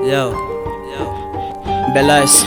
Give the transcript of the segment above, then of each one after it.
Yo, Belice.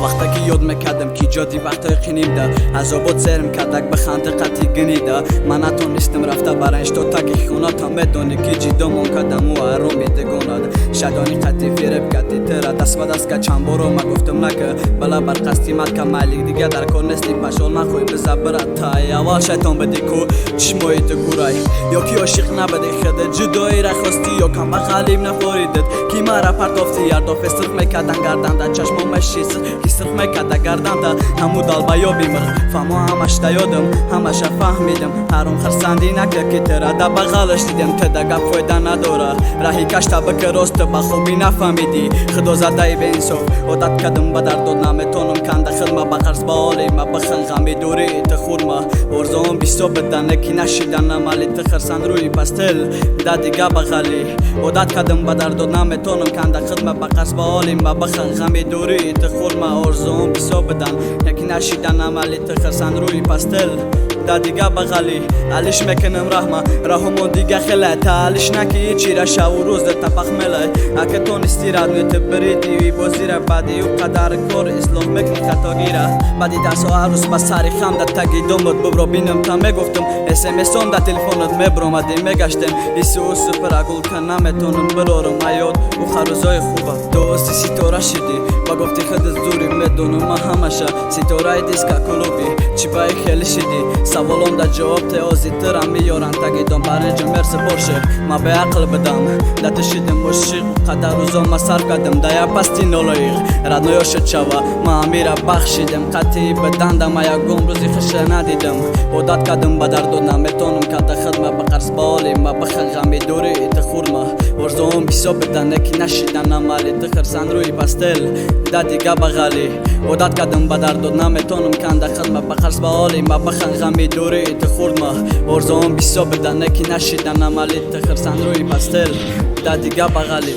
وقتا که یاد میکردم که جادی وقتا خینیم ده عذابات سرم کردک به خنده قطعی گنیده من نتونستم رفته برنش تو تاکی خونه تا میدونی که جیدامون کردم و ارومی دگوند شدانی قطعی فیرب کردی تره دست و دست که چند بارو ما گفتم نکه بلا بر قسطیمت که مالیک دیگه در کار نستی پشال نخوی بزه برد تای اول شیطان بدی کو چشمایی تو گورای یا کی عاشق نبدی خده جدایی را خواستی یا کم بخالیم نخوریدت کی مرا پرتافتی یردافه صرف میکردن گردن در چشمو مشیست صرف میکرده گردن تا همو دال بیا بیمر فهمو همش دیادم همش فهمیدم هرون خرسندی نکه که تره دا بغلش دیدم تده گپ فایده نداره راهی کشته بکه راست به خوبی نفهمیدی خدا زده ای به انصاف عادت کردم به درد و نمیتونم کنده خدمه بقرص با عالمه بخن غمی دوری تخورمه ورزان بیستو بدن اکی نشیدن نمالی تخرسند روی پستل ده دیگه بغلی عادت کردم به درد و نمیتونم کنده خدمه بقرص با عالمه بخن غمی دوری تخورمه ورزان بیستو بدن اکی نشیدن نمالی تخرسند روی پستل ده دیگه بغلی علیش میکنم رحمون دیگه خیلی تا علیش نکی چی را شو و روز ده تپخ مله اکه تو نیستی رد میت بریدی وی بازی را بعدی و قدر کار اصلاح میکنی خطا گیره بعدی درس و عروس با سری خم ده تگی دومت ببرو بینم تا میگفتم SMS هم ده تلفونت میبرومدی میگشتم ایسو سپر اگل که نمیتونم برارم ایاد و خروزای خوبه دوستی ستاره شدی با گفتی خد زوری میدونم ما همشه ستاره دیسکا کلوبی چی بای خیلی شدی سوالم در جواب تیازی ترم میارن تگیدم برای جمرس باشه ما به عقل بدم دتشیدم مشیق قدر روزا ما صرف کردم دیا پستی نولایق ردنویا شد شوا ما میره بخشیدم قطعی بدندم ما یک گم روزی خشه ندیدم عادت کردم به درد و نمیتونم کده خدمه بقرص بالی ما بخن غمی دوری تخورمه ورزام بیسا بدن اکی نشیدن نمالی تخرسند روی پستل ده دیگه بغلی عادت کردم به درد و نمیتونم کنده خدمه بقرص بالی ما بخن غمی دوری تخورمه ورزام بیسا بدن اکی نشیدن نمالی تخرسند روی پستل ده دیگه بغلی